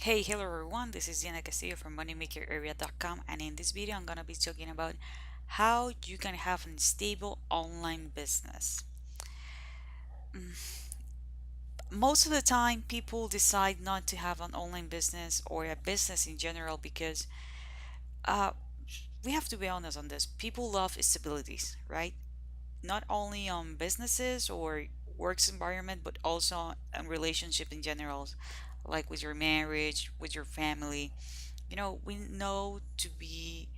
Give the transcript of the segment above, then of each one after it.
Hello everyone, this is Castillo from moneymakerarea.com, and in this video I'm gonna be talking about how you can have a stable online business. Most of the time people decide not to have an online business or a business in general because uh, we have to be honest on this. People love stabilities, right? Not only on businesses or works environment, but also in relationship in general, like with your marriage, with your family. We know to be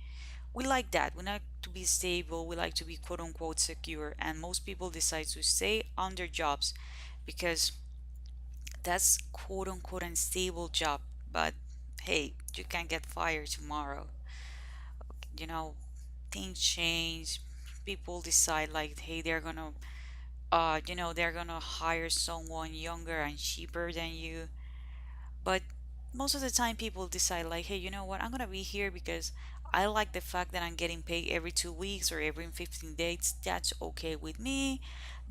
we like that. We like to be stable. We like to be quote unquote secure. And most people decide to stay on their jobs because that's quote unquote unstable job. But hey, you can get fired tomorrow. You know, things change. People decide like, hey, they're gonna hire someone younger and cheaper than you. But most of the time, people decide, like, hey, you know what? I'm gonna be here because I like the fact that I'm getting paid every 2 weeks or every 15 days. That's okay with me.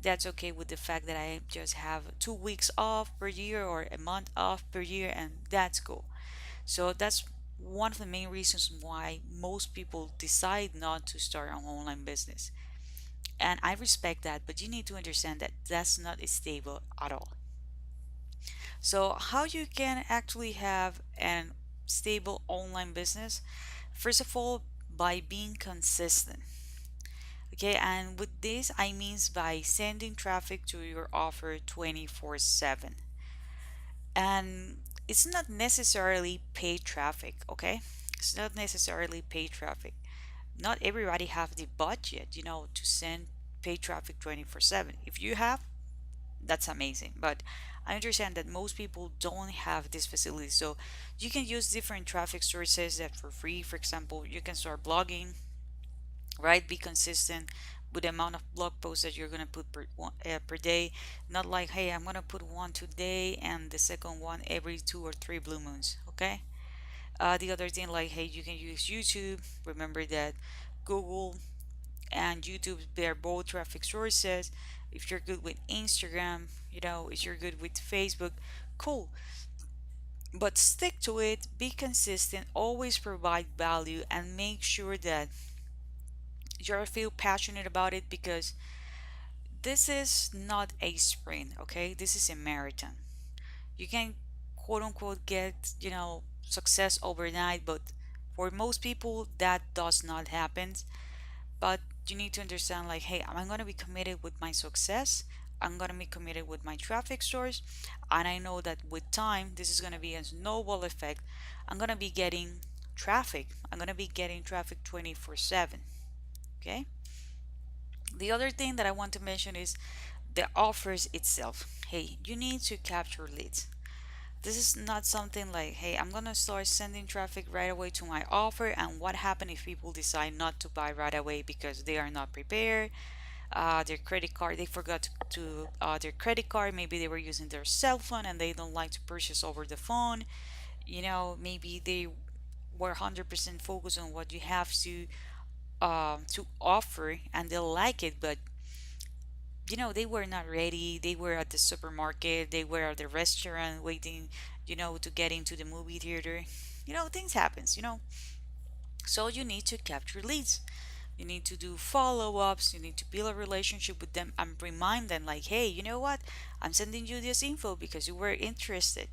That's okay with the fact that I just have 2 weeks off per year or a month off per year, and that's cool. So that's one of the main reasons why most people decide not to start an online business. And I respect that, but you need to understand that that's not stable at all. So, how you can actually have an stable online business? First of all, by being consistent. Okay, and with this, I means by sending traffic to your offer 24/7. And it's not necessarily paid traffic, okay? It's not necessarily paid traffic. Not everybody have the budget, to send paid traffic 24/7. If you have, that's amazing, but I understand that most people don't have this facility, so you can use different traffic sources that for free. For example, you can start blogging, right? Be consistent with the amount of blog posts that you're going to put per day, not like, hey, I'm going to put one today and the second one every 2 or 3 blue moons. Okay. The other thing, like, hey, you can use YouTube. Remember that Google and YouTube, they're both traffic sources. If you're good with Instagram, if you're good with Facebook, cool. But stick to it, be consistent, always provide value, and make sure that you feel passionate about it because this is not a sprint, okay? This is a marathon. You can quote unquote get, success overnight, but for most people, that does not happen. But you need to understand, like, hey, I'm going to be committed with my success. I'm going to be committed with my traffic source. And I know that with time, this is going to be a snowball effect. I'm going to be getting traffic. I'm going to be getting traffic 24/7. Okay. The other thing that I want to mention is the offers itself. Hey, you need to capture leads. This is not something like, hey, I'm gonna start sending traffic right away to my offer, and what happens if people decide not to buy right away because they are not prepared? Their credit card, they forgot to their credit card. Maybe they were using their cell phone and they don't like to purchase over the phone. Maybe they were 100% focused on what you have to offer and they like it, but they were not ready. They were at the supermarket, they were at the restaurant waiting, to get into the movie theater. Things happens. So you need to capture leads. You need to do follow-ups. You need to build a relationship with them and remind them like, hey, you know what? I'm sending you this info because you were interested.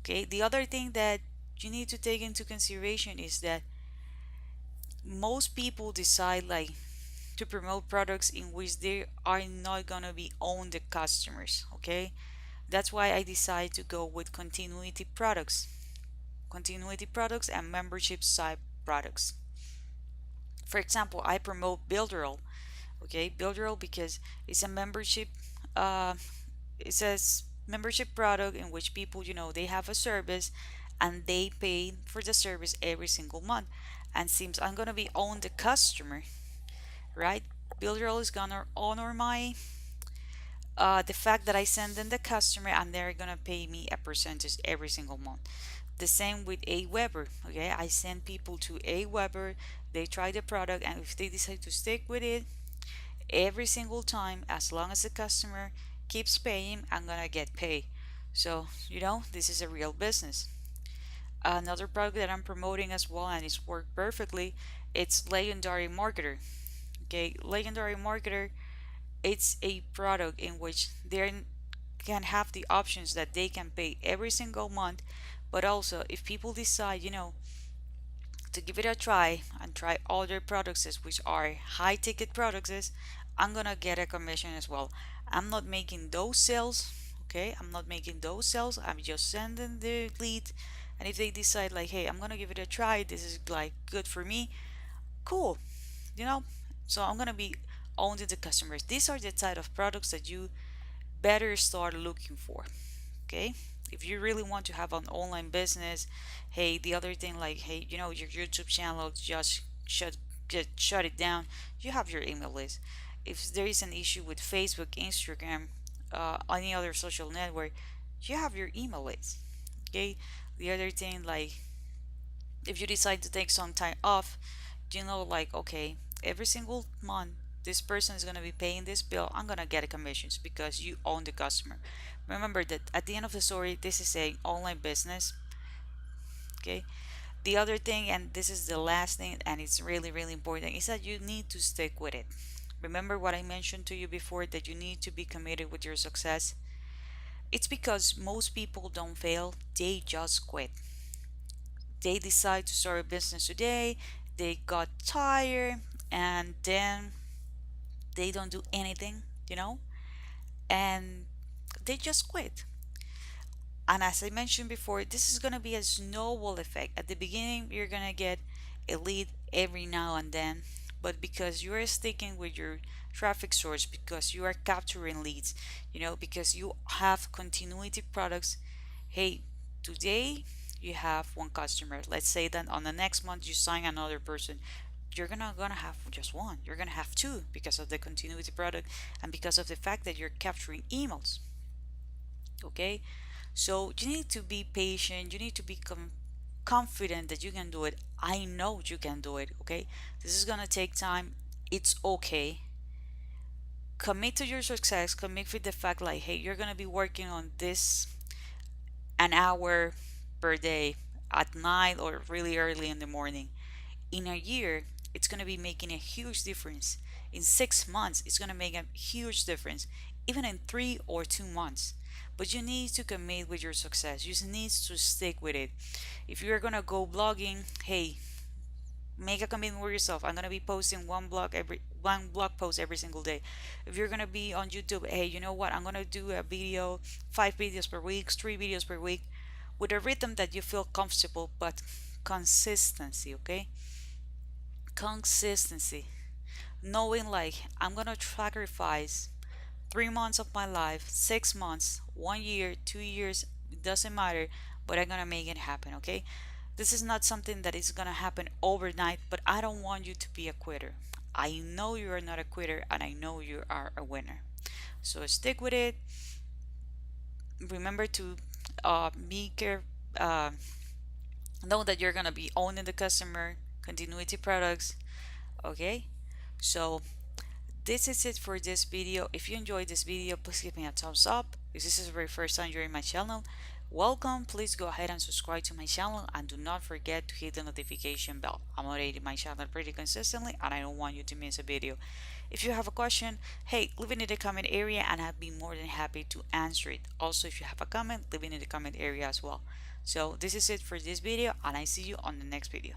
Okay. The other thing that you need to take into consideration is that most people decide like to promote products in which they are not gonna be own the customers. Okay, that's why I decided to go with continuity products and membership side products. For example, I promote Builderall. Okay, Builderall because it's a membership. Uh, it says membership product in which people, they have a service and they pay for the service every single month. And since I'm gonna be own the customer, right? Builderall is gonna honor the fact that I send them the customer and they're gonna pay me a percentage every single month. The same with AWeber. Okay, I send people to AWeber, they try the product, and if they decide to stick with it every single time, as long as the customer keeps paying, I'm gonna get paid. So, this is a real business. Another product that I'm promoting as well, and it's worked perfectly, it's Legendary Marketer. Okay, Legendary Marketer, it's a product in which they can have the options that they can pay every single month, but also if people decide, to give it a try and try all their products, which are high ticket products, I'm gonna get a commission as well. I'm not making those sales. Okay, I'm not making those sales. I'm just sending the lead, and if they decide like, hey, I'm gonna give it a try, this is like good for me, cool. you know so I'm gonna be owning the customers. These are the type of products that you better start looking for. Okay, if you really want to have an online business, hey, the other thing, like, hey, your YouTube channel just shut it down, you have your email list. If there is an issue with Facebook, Instagram, any other social network, you have your email list. Okay, the other thing, like, if you decide to take some time off, like, okay, every single month this person is going to be paying this bill, I'm going to get a commissions because you own the customer. Remember that at the end of the story, this is a online business. Okay, the other thing, and this is the last thing, and it's really really important, is that you need to stick with it. Remember what I mentioned to you before, that you need to be committed with your success. It's because most people don't fail, they just quit. They decide to start a business today, they got tired, and then they don't do anything, and they just quit. And as I mentioned before, this is going to be a snowball effect. At the beginning, you're going to get a lead every now and then, but because you are sticking with your traffic source, because you are capturing leads, because you have continuity products, hey, today you have one customer. Let's say that on the next month you sign another person. You're gonna have just one. You're gonna have two because of the continuity product and because of the fact that you're capturing emails. Okay, so you need to be patient. You need to be confident that you can do it. I know you can do it. Okay, this is gonna take time. It's okay. Commit to your success. Commit with the fact, like, hey, you're gonna be working on this an hour per day at night or really early in the morning. In a year, it's going to be making a huge difference. In 6 months, it's going to make a huge difference. Even in 3 or 2 months. But you need to commit with your success. You need to stick with it. If you're going to go blogging, hey, make a commitment with yourself. I'm going to be posting one blog post every single day. If you're going to be on YouTube, hey, you know what? I'm going to do a video, 5 videos per week, 3 videos per week, with a rhythm that you feel comfortable, but consistency. Okay, consistency. Knowing, like, I'm gonna sacrifice 3 months of my life, 6 months, 1 year, 2 years, it doesn't matter, but I'm gonna make it happen. Okay, this is not something that is gonna happen overnight, but I don't want you to be a quitter. I know you are not a quitter, and I know you are a winner. So stick with it. Remember to be care know that you're gonna be owning the customer, continuity products. Okay, so this is it for this video. If you enjoyed this video, please give me a thumbs up. If this is the very first time you're in my channel, welcome. Please go ahead and subscribe to my channel, and do not forget to hit the notification bell. I'm updating my channel pretty consistently, and I don't want you to miss a video. If you have a question, hey, leave it in the comment area and I'll be more than happy to answer it. Also, if you have a comment, leave it in the comment area as well. So this is it for this video, and I see you on the next video.